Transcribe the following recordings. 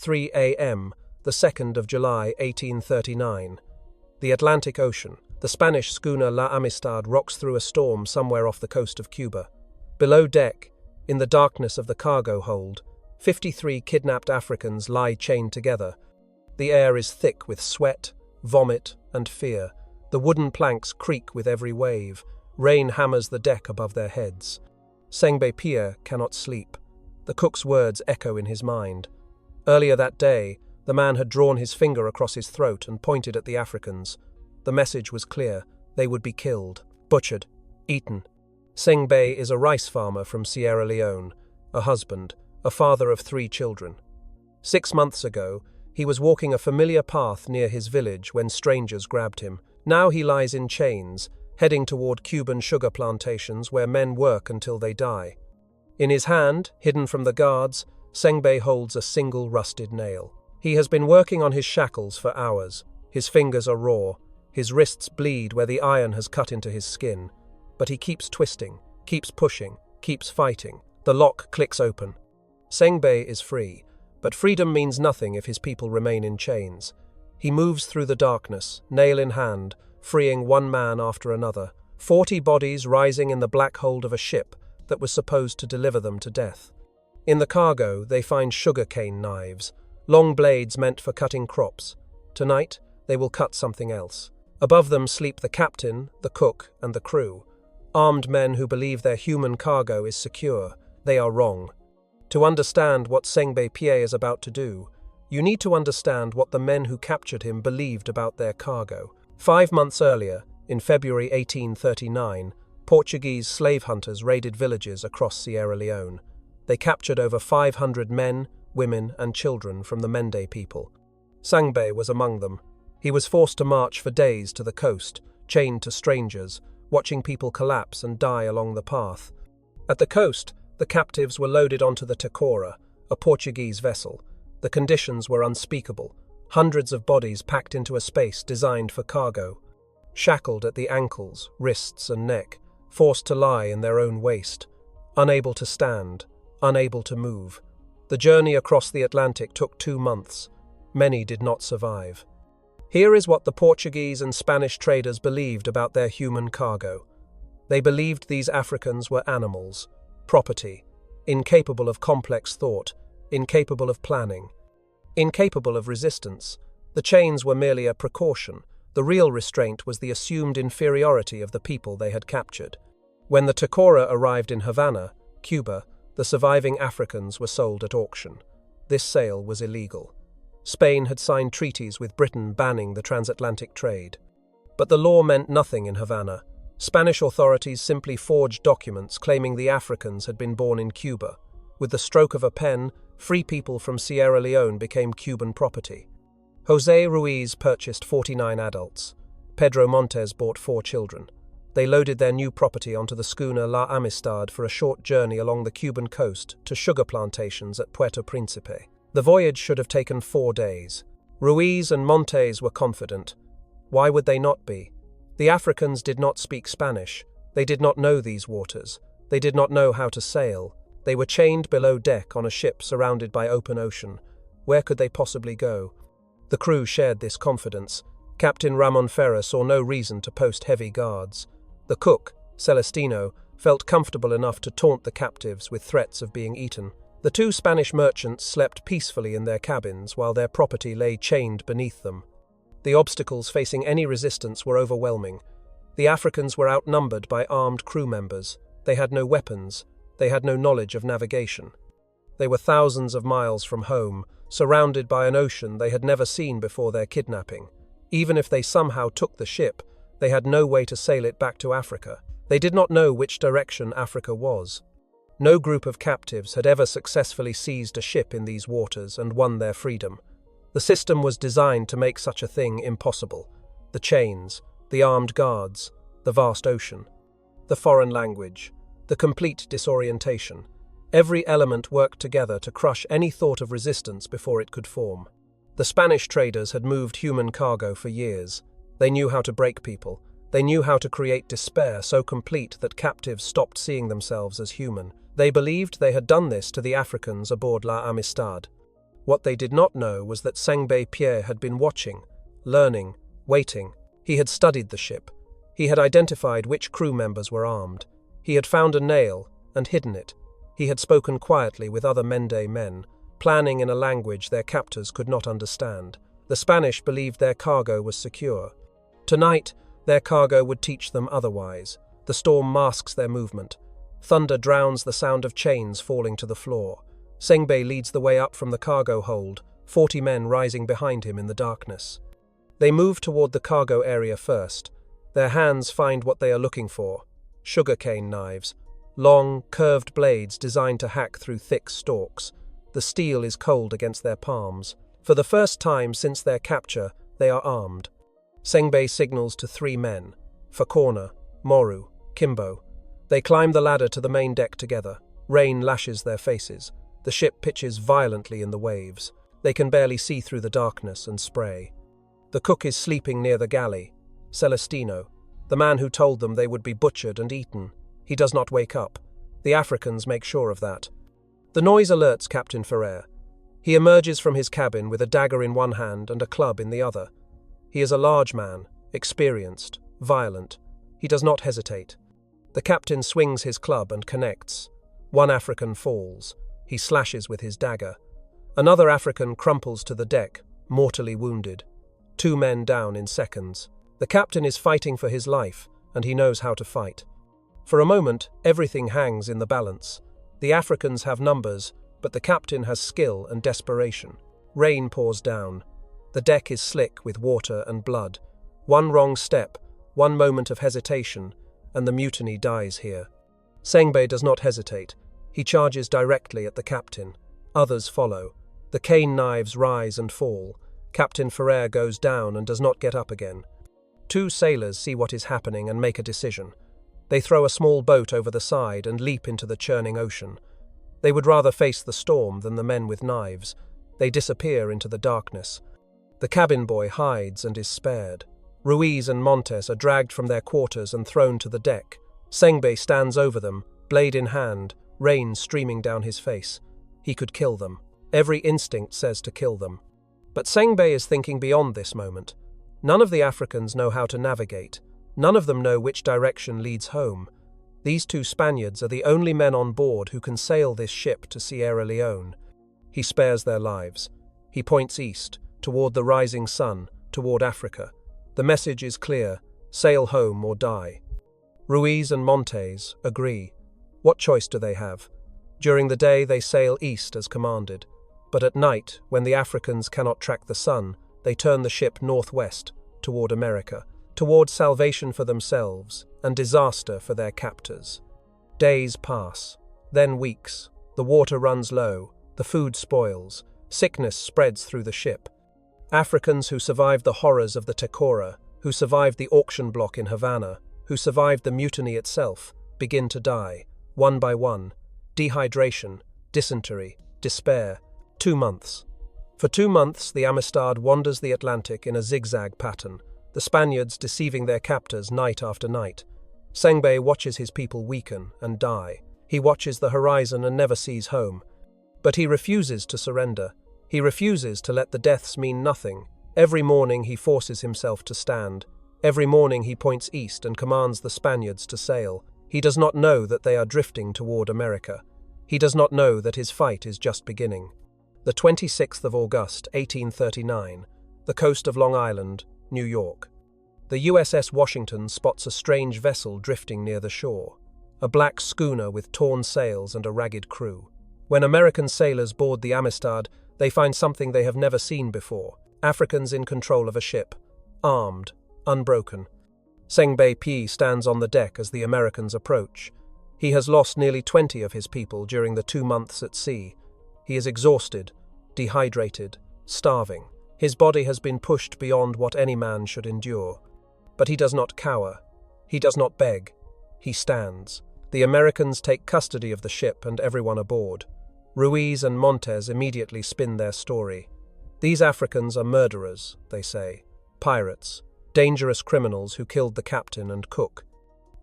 3 a.m., the 2nd of July, 1839. The Atlantic Ocean. The Spanish schooner La Amistad rocks through a storm somewhere off the coast of Cuba. Below deck, in the darkness of the cargo hold, 53 kidnapped Africans lie chained together. The air is thick with sweat, vomit, and fear. The wooden planks creak with every wave. Rain hammers the deck above their heads. Sengbe Pieh cannot sleep. The cook's words echo in his mind. Earlier that day, the man had drawn his finger across his throat and pointed at the Africans. The message was clear. They would be killed, butchered, eaten. Sengbe is a rice farmer from Sierra Leone, a husband, a father of 3 children. 6 months ago, he was walking a familiar path near his village when strangers grabbed him. Now he lies in chains, heading toward Cuban sugar plantations where men work until they die. In his hand, hidden from the guards, Sengbe holds a single rusted nail. He has been working on his shackles for hours. His fingers are raw. His wrists bleed where the iron has cut into his skin. But he keeps twisting, keeps pushing, keeps fighting. The lock clicks open. Sengbe is free, but freedom means nothing if his people remain in chains. He moves through the darkness, nail in hand, freeing one man after another, 40 bodies rising in the black hold of a ship that was supposed to deliver them to death. In the cargo, they find sugarcane knives, long blades meant for cutting crops. Tonight, they will cut something else. Above them sleep the captain, the cook, and the crew. Armed men who believe their human cargo is secure. They are wrong. To understand what Sengbe Pieh is about to do, you need to understand what the men who captured him believed about their cargo. 5 months earlier, in February 1839, Portuguese slave hunters raided villages across Sierra Leone. They captured over 500 men, women, and children from the Mende people. Sengbe was among them. He was forced to march for days to the coast, chained to strangers, watching people collapse and die along the path. At the coast, the captives were loaded onto the Tacora, a Portuguese vessel. The conditions were unspeakable. Hundreds of bodies packed into a space designed for cargo. Shackled at the ankles, wrists, and neck, forced to lie in their own waste. Unable to stand, unable to move. The journey across the Atlantic took 2 months. Many did not survive. Here is what the Portuguese and Spanish traders believed about their human cargo. They believed these Africans were animals, property, incapable of complex thought, incapable of planning, incapable of resistance. The chains were merely a precaution. The real restraint was the assumed inferiority of the people they had captured. When the Tacora arrived in Havana, Cuba, the surviving Africans were sold at auction. This sale was illegal. Spain had signed treaties with Britain banning the transatlantic trade. But the law meant nothing in Havana. Spanish authorities simply forged documents claiming the Africans had been born in Cuba. With the stroke of a pen, free people from Sierra Leone became Cuban property. José Ruiz purchased 49 adults. Pedro Montes bought 4 children. They loaded their new property onto the schooner La Amistad for a short journey along the Cuban coast to sugar plantations at Puerto Príncipe. The voyage should have taken 4 days. Ruiz and Montes were confident. Why would they not be? The Africans did not speak Spanish. They did not know these waters. They did not know how to sail. They were chained below deck on a ship surrounded by open ocean. Where could they possibly go? The crew shared this confidence. Captain Ramon Ferrer saw no reason to post heavy guards. The cook, Celestino, felt comfortable enough to taunt the captives with threats of being eaten. The 2 Spanish merchants slept peacefully in their cabins while their property lay chained beneath them. The obstacles facing any resistance were overwhelming. The Africans were outnumbered by armed crew members. They had no weapons. They had no knowledge of navigation. They were thousands of miles from home, surrounded by an ocean they had never seen before their kidnapping. Even if they somehow took the ship, they had no way to sail it back to Africa. They did not know which direction Africa was. No group of captives had ever successfully seized a ship in these waters and won their freedom. The system was designed to make such a thing impossible. The chains, the armed guards, the vast ocean, the foreign language, the complete disorientation. Every element worked together to crush any thought of resistance before it could form. The Spanish traders had moved human cargo for years. They knew how to break people. They knew how to create despair so complete that captives stopped seeing themselves as human. They believed they had done this to the Africans aboard La Amistad. What they did not know was that Sengbe Pieh had been watching, learning, waiting. He had studied the ship. He had identified which crew members were armed. He had found a nail and hidden it. He had spoken quietly with other Mende men, planning in a language their captors could not understand. The Spanish believed their cargo was secure. Tonight, their cargo would teach them otherwise. The storm masks their movement. Thunder drowns the sound of chains falling to the floor. Sengbe leads the way up from the cargo hold, 40 men rising behind him in the darkness. They move toward the cargo area first. Their hands find what they are looking for: sugarcane knives, long, curved blades designed to hack through thick stalks. The steel is cold against their palms. For the first time since their capture, they are armed. Sengbe signals to 3 men: Fakona, Moru, Kimbo. They climb the ladder to the main deck together. Rain lashes their faces. The ship pitches violently in the waves. They can barely see through the darkness and spray. The cook is sleeping near the galley. Celestino, the man who told them they would be butchered and eaten. He does not wake up. The Africans make sure of that. The noise alerts Captain Ferrer. He emerges from his cabin with a dagger in one hand and a club in the other. He is a large man, experienced, violent. He does not hesitate. The captain swings his club and connects. One African falls. He slashes with his dagger. Another African crumples to the deck, mortally wounded. 2 men down in seconds. The captain is fighting for his life, and he knows how to fight. For a moment, everything hangs in the balance. The Africans have numbers, but the captain has skill and desperation. Rain pours down. The deck is slick with water and blood. One wrong step, one moment of hesitation, and the mutiny dies here. Sengbe does not hesitate. He charges directly at the captain. Others follow. The cane knives rise and fall. Captain Ferrer goes down and does not get up again. 2 sailors see what is happening and make a decision. They throw a small boat over the side and leap into the churning ocean. They would rather face the storm than the men with knives. They disappear into the darkness. The cabin boy hides and is spared. Ruiz and Montes are dragged from their quarters and thrown to the deck. Sengbe stands over them, blade in hand, rain streaming down his face. He could kill them. Every instinct says to kill them. But Sengbe is thinking beyond this moment. None of the Africans know how to navigate. None of them know which direction leads home. These 2 Spaniards are the only men on board who can sail this ship to Sierra Leone. He spares their lives. He points east, toward the rising sun, toward Africa. The message is clear: sail home or die. Ruiz and Montes agree. What choice do they have? During the day they sail east as commanded, but at night, when the Africans cannot track the sun, they turn the ship northwest, toward America, toward salvation for themselves and disaster for their captors. Days pass, then weeks. The water runs low, the food spoils, sickness spreads through the ship. Africans who survived the horrors of the Tecora, who survived the auction block in Havana, who survived the mutiny itself, begin to die, one by one. Dehydration, dysentery, despair. 2 months. For 2 months, the Amistad wanders the Atlantic in a zigzag pattern, the Spaniards deceiving their captors night after night. Sengbe watches his people weaken and die. He watches the horizon and never sees home. But he refuses to surrender. He refuses to let the deaths mean nothing. Every morning he forces himself to stand. Every morning he points east and commands the Spaniards to sail. He does not know that they are drifting toward America. He does not know that his fight is just beginning. The 26th of August, 1839, the coast of Long Island, New York. The USS Washington spots a strange vessel drifting near the shore, a black schooner with torn sails and a ragged crew. When American sailors board the Amistad, they find something they have never seen before: Africans in control of a ship, armed, unbroken. Sengbe Pieh stands on the deck as the Americans approach. He has lost nearly 20 of his people during the 2 months at sea. He is exhausted, dehydrated, starving. His body has been pushed beyond what any man should endure. But he does not cower. He does not beg. He stands. The Americans take custody of the ship and everyone aboard. Ruiz and Montes immediately spin their story. These Africans are murderers, they say, pirates, dangerous criminals who killed the captain and cook.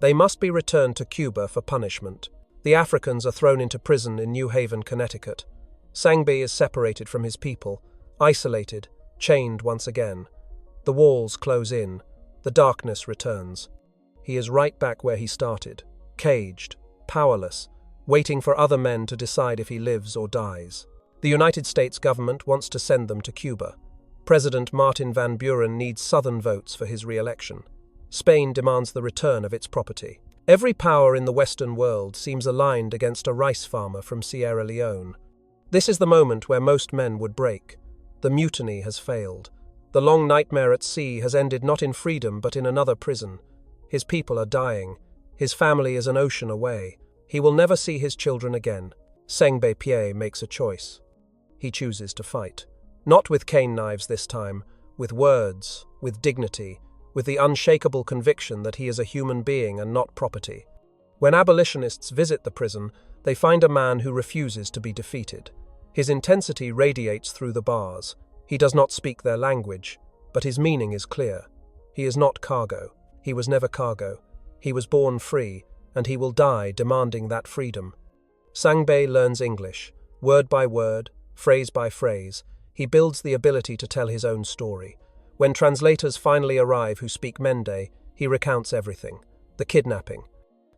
They must be returned to Cuba for punishment. The Africans are thrown into prison in New Haven, Connecticut. Sengbe is separated from his people, isolated, chained once again. The walls close in, the darkness returns. He is right back where he started, caged, powerless, waiting for other men to decide if he lives or dies. The United States government wants to send them to Cuba. President Martin Van Buren needs Southern votes for his re-election. Spain demands the return of its property. Every power in the Western world seems aligned against a rice farmer from Sierra Leone. This is the moment where most men would break. The mutiny has failed. The long nightmare at sea has ended not in freedom but in another prison. His people are dying. His family is an ocean away. He will never see his children again. Sengbe Pieh makes a choice. He chooses to fight. Not with cane knives this time, with words, with dignity, with the unshakable conviction that he is a human being and not property. When abolitionists visit the prison, they find a man who refuses to be defeated. His intensity radiates through the bars. He does not speak their language, but his meaning is clear. He is not cargo. He was never cargo. He was born free, and he will die demanding that freedom. Sengbe learns English, word by word, phrase by phrase. He builds the ability to tell his own story. When translators finally arrive who speak Mende, he recounts everything. The kidnapping,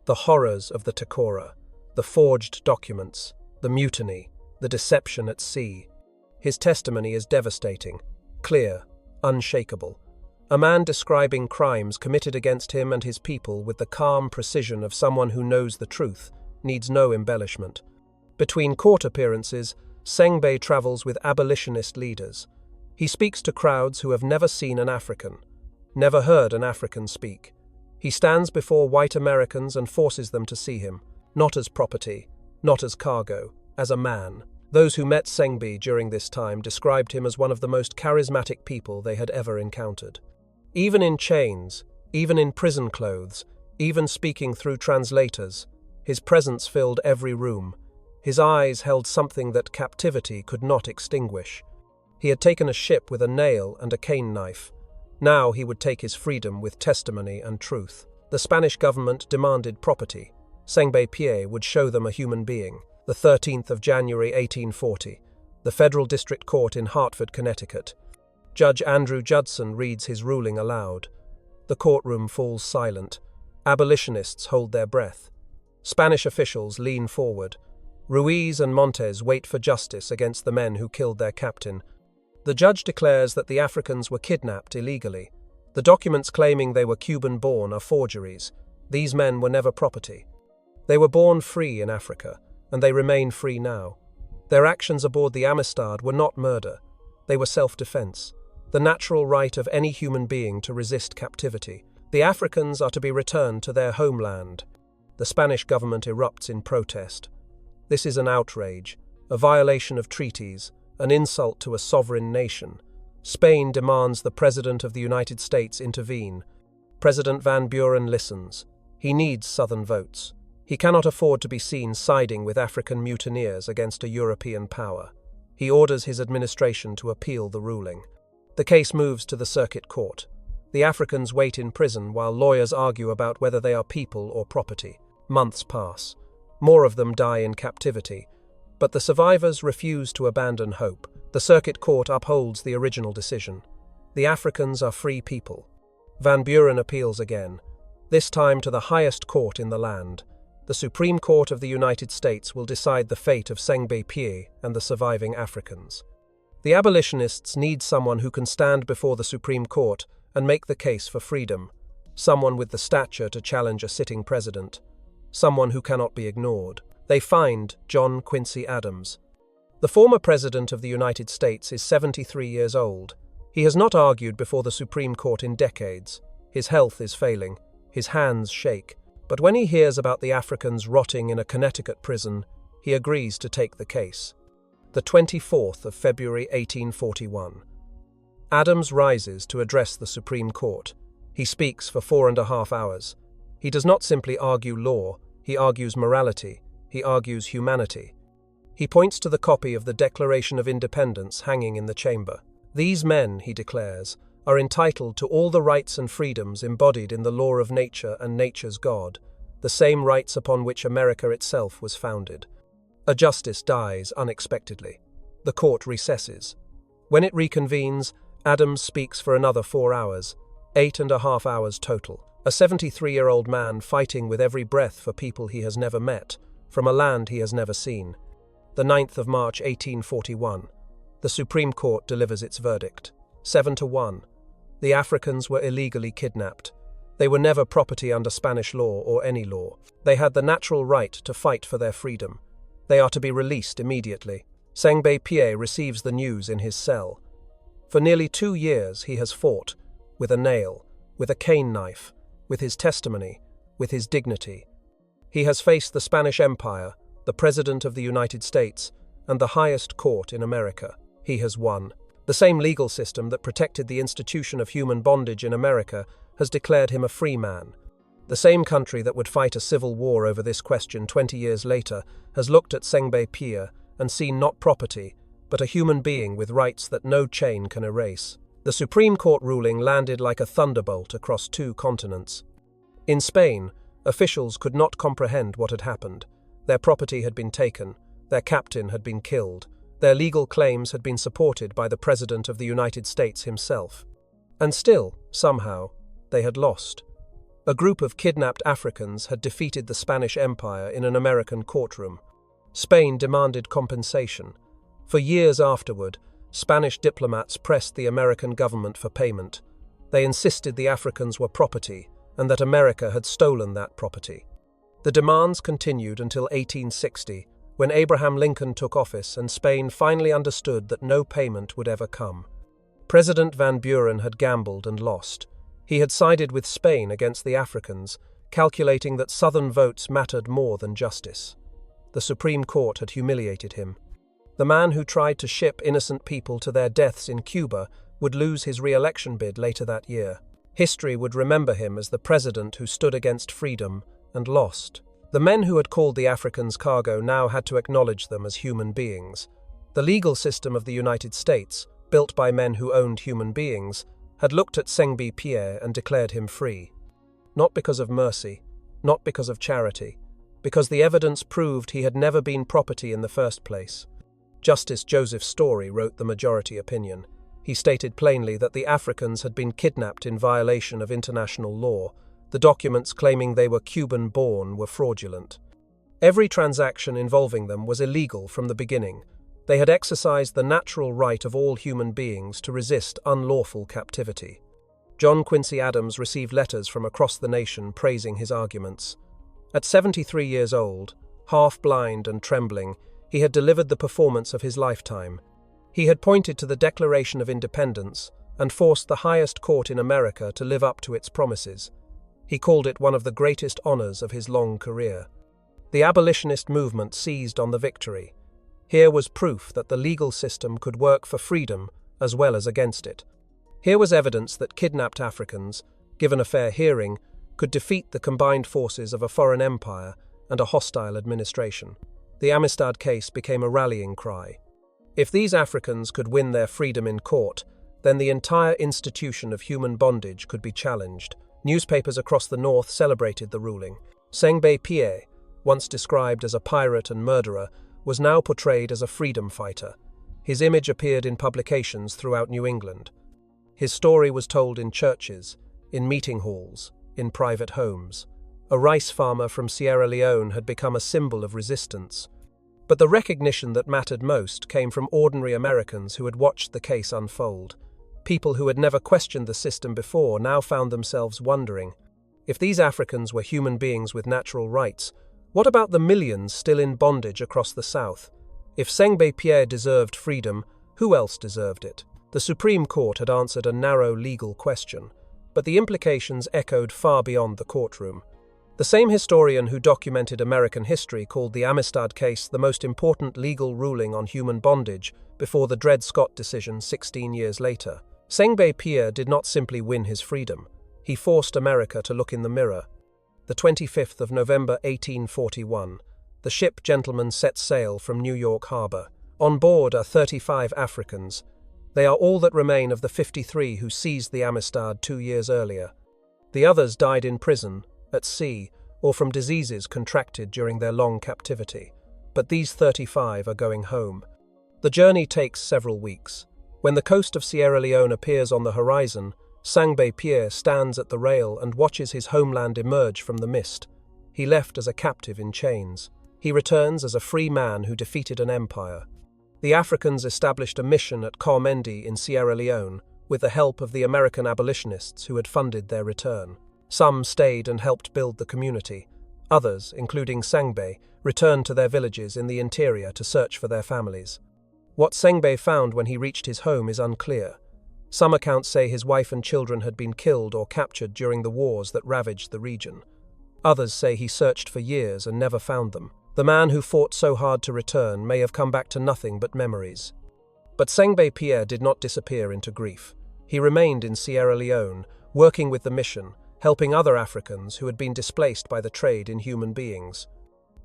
the horrors of the Takora, the forged documents, the mutiny, the deception at sea. His testimony is devastating, clear, unshakable. A man describing crimes committed against him and his people with the calm precision of someone who knows the truth, needs no embellishment. Between court appearances, Sengbe travels with abolitionist leaders. He speaks to crowds who have never seen an African, never heard an African speak. He stands before white Americans and forces them to see him, not as property, not as cargo, as a man. Those who met Sengbe during this time described him as one of the most charismatic people they had ever encountered. Even in chains, even in prison clothes, even speaking through translators, his presence filled every room. His eyes held something that captivity could not extinguish. He had taken a ship with a nail and a cane knife. Now he would take his freedom with testimony and truth. The Spanish government demanded property. Sengbe Pieh would show them a human being. The 13th of January 1840, the Federal District Court in Hartford, Connecticut. Judge Andrew Judson reads his ruling aloud. The courtroom falls silent. Abolitionists hold their breath. Spanish officials lean forward. Ruiz and Montes wait for justice against the men who killed their captain. The judge declares that the Africans were kidnapped illegally. The documents claiming they were Cuban-born are forgeries. These men were never property. They were born free in Africa, and they remain free now. Their actions aboard the Amistad were not murder. They were self-defense, the natural right of any human being to resist captivity. The Africans are to be returned to their homeland. The Spanish government erupts in protest. This is an outrage, a violation of treaties, an insult to a sovereign nation. Spain demands the President of the United States intervene. President Van Buren listens. He needs Southern votes. He cannot afford to be seen siding with African mutineers against a European power. He orders his administration to appeal the ruling. The case moves to the circuit court. The Africans wait in prison while lawyers argue about whether they are people or property. Months pass. More of them die in captivity. But the survivors refuse to abandon hope. The circuit court upholds the original decision. The Africans are free people. Van Buren appeals again, this time to the highest court in the land. The Supreme Court of the United States will decide the fate of Sengbe Pieh and the surviving Africans. The abolitionists need someone who can stand before the Supreme Court and make the case for freedom, someone with the stature to challenge a sitting president, someone who cannot be ignored. They find John Quincy Adams. The former President of the United States is 73 years old. He has not argued before the Supreme Court in decades. His health is failing. His hands shake. But when he hears about the Africans rotting in a Connecticut prison, he agrees to take the case. The 24th of February 1841. Adams rises to address the Supreme Court. He speaks for 4.5 hours. He does not simply argue law, he argues morality. He argues humanity. He points to the copy of the Declaration of Independence hanging in the chamber. These men, he declares, are entitled to all the rights and freedoms embodied in the law of nature and nature's God, the same rights upon which America itself was founded. A justice dies unexpectedly. The court recesses. When it reconvenes, Adams speaks for another 4 hours, 8.5 hours total. A 73-year-old man fighting with every breath for people he has never met, from a land he has never seen. The 9th of March 1841. The Supreme Court delivers its verdict. 7-1. The Africans were illegally kidnapped. They were never property under Spanish law or any law. They had the natural right to fight for their freedom. They are to be released immediately. Sengbe Pieh receives the news in his cell. For nearly 2 years he has fought, with a nail, with a cane knife, with his testimony, with his dignity. He has faced the Spanish Empire, the President of the United States, and the highest court in America. He has won. The same legal system that protected the institution of human bondage in America has declared him a free man. The same country that would fight a civil war over this question 20 years later has looked at Sengbe Pieh and seen not property, but a human being with rights that no chain can erase. The Supreme Court ruling landed like a thunderbolt across 2 continents. In Spain, officials could not comprehend what had happened. Their property had been taken, their captain had been killed, their legal claims had been supported by the President of the United States himself. And still, somehow, they had lost. A group of kidnapped Africans had defeated the Spanish Empire in an American courtroom. Spain demanded compensation. For years afterward, Spanish diplomats pressed the American government for payment. They insisted the Africans were property and that America had stolen that property. The demands continued until 1860, when Abraham Lincoln took office and Spain finally understood that no payment would ever come. President Van Buren had gambled and lost. He had sided with Spain against the Africans, calculating that Southern votes mattered more than justice. The Supreme Court had humiliated him. The man who tried to ship innocent people to their deaths in Cuba would lose his re-election bid later that year. History would remember him as the president who stood against freedom and lost. The men who had called the Africans cargo now had to acknowledge them as human beings. The legal system of the United States, built by men who owned human beings, had looked at Sengbe Pieh and declared him free. Not because of mercy, not because of charity, because the evidence proved he had never been property in the first place. Justice Joseph Story wrote the majority opinion. He stated plainly that the Africans had been kidnapped in violation of international law. The documents claiming they were Cuban-born were fraudulent. Every transaction involving them was illegal from the beginning. They had exercised the natural right of all human beings to resist unlawful captivity. John Quincy Adams received letters from across the nation praising his arguments. At 73 years old, half blind and trembling, he had delivered the performance of his lifetime. He had pointed to the Declaration of Independence and forced the highest court in America to live up to its promises. He called it one of the greatest honors of his long career. The abolitionist movement seized on the victory. Here was proof that the legal system could work for freedom as well as against it. Here was evidence that kidnapped Africans, given a fair hearing, could defeat the combined forces of a foreign empire and a hostile administration. The Amistad case became a rallying cry. If these Africans could win their freedom in court, then the entire institution of human bondage could be challenged. Newspapers across the North celebrated the ruling. Sengbe Pieh, once described as a pirate and murderer, was now portrayed as a freedom fighter. His image appeared in publications throughout New England. His story was told in churches, in meeting halls, in private homes. A rice farmer from Sierra Leone had become a symbol of resistance. But the recognition that mattered most came from ordinary Americans who had watched the case unfold. People who had never questioned the system before now found themselves wondering, if these Africans were human beings with natural rights, what about the millions still in bondage across the South? If Sengbe Pieh deserved freedom, who else deserved it? The Supreme Court had answered a narrow legal question, but the implications echoed far beyond the courtroom. The same historian who documented American history called the Amistad case the most important legal ruling on human bondage before the Dred Scott decision 16 years later. Sengbe Pieh did not simply win his freedom. He forced America to look in the mirror. The 25th of November 1841, the ship Gentleman set sail from New York Harbor. On board are 35 Africans. They are all that remain of the 53 who seized the Amistad 2 years earlier. The others died in prison, at sea, or from diseases contracted during their long captivity. But these 35 are going home. The journey takes several weeks. When the coast of Sierra Leone appears on the horizon, Sengbe Pieh stands at the rail and watches his homeland emerge from the mist. He left as a captive in chains. He returns as a free man who defeated an empire. The Africans established a mission at Cormendi in Sierra Leone, with the help of the American abolitionists who had funded their return. Some stayed and helped build the community. Others, including Sengbe, returned to their villages in the interior to search for their families. What Sengbe found when he reached his home is unclear. Some accounts say his wife and children had been killed or captured during the wars that ravaged the region. Others say he searched for years and never found them. The man who fought so hard to return may have come back to nothing but memories. But Sengbe Pieh did not disappear into grief. He remained in Sierra Leone, working with the mission, helping other Africans who had been displaced by the trade in human beings.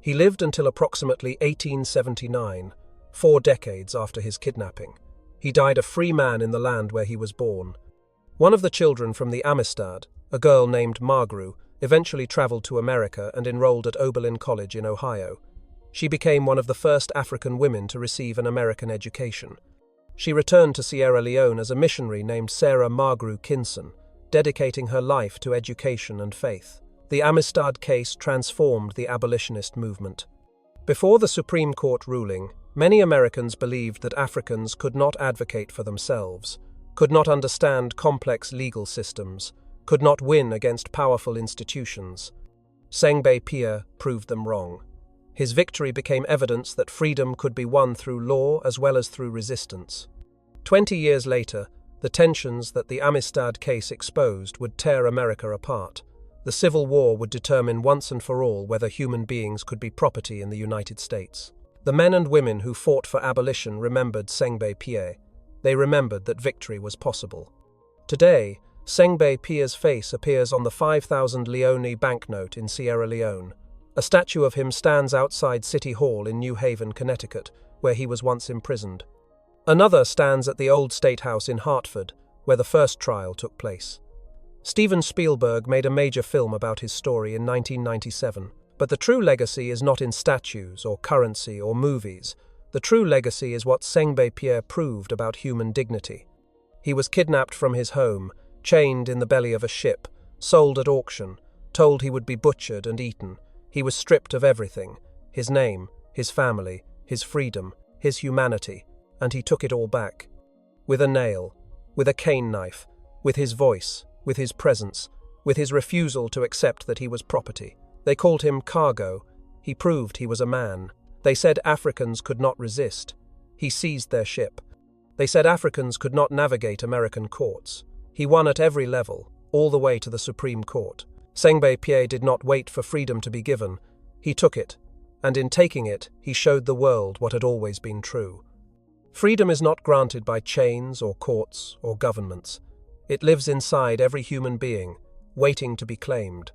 He lived until approximately 1879, 4 decades after his kidnapping. He died a free man in the land where he was born. One of the children from the Amistad, a girl named Margaret, eventually traveled to America and enrolled at Oberlin College in Ohio. She became one of the first African women to receive an American education. She returned to Sierra Leone as a missionary named Sarah Margaret Kinson, dedicating her life to education and faith. The Amistad case transformed the abolitionist movement. Before the Supreme Court ruling, many Americans believed that Africans could not advocate for themselves, could not understand complex legal systems, could not win against powerful institutions. Sengbe Pieh proved them wrong. His victory became evidence that freedom could be won through law as well as through resistance. 20 years later, the tensions that the Amistad case exposed would tear America apart. The Civil War would determine once and for all whether human beings could be property in the United States. The men and women who fought for abolition remembered Sengbe Pieh. They remembered that victory was possible. Today, Sengbe Pieh's face appears on the 5,000 Leone banknote in Sierra Leone. A statue of him stands outside City Hall in New Haven, Connecticut, where he was once imprisoned. Another stands at the Old State House in Hartford, where the first trial took place. Steven Spielberg made a major film about his story in 1997, but the true legacy is not in statues or currency or movies. The true legacy is what Sengbe Pieh proved about human dignity. He was kidnapped from his home, chained in the belly of a ship, sold at auction, told he would be butchered and eaten. He was stripped of everything, his name, his family, his freedom, his humanity, and he took it all back. With a nail, with a cane knife, with his voice, with his presence, with his refusal to accept that he was property. They called him cargo. He proved he was a man. They said Africans could not resist. He seized their ship. They said Africans could not navigate American courts. He won at every level, all the way to the Supreme Court. Sengbe Pieh did not wait for freedom to be given. He took it, and in taking it, he showed the world what had always been true. Freedom is not granted by chains or courts or governments. It lives inside every human being, waiting to be claimed.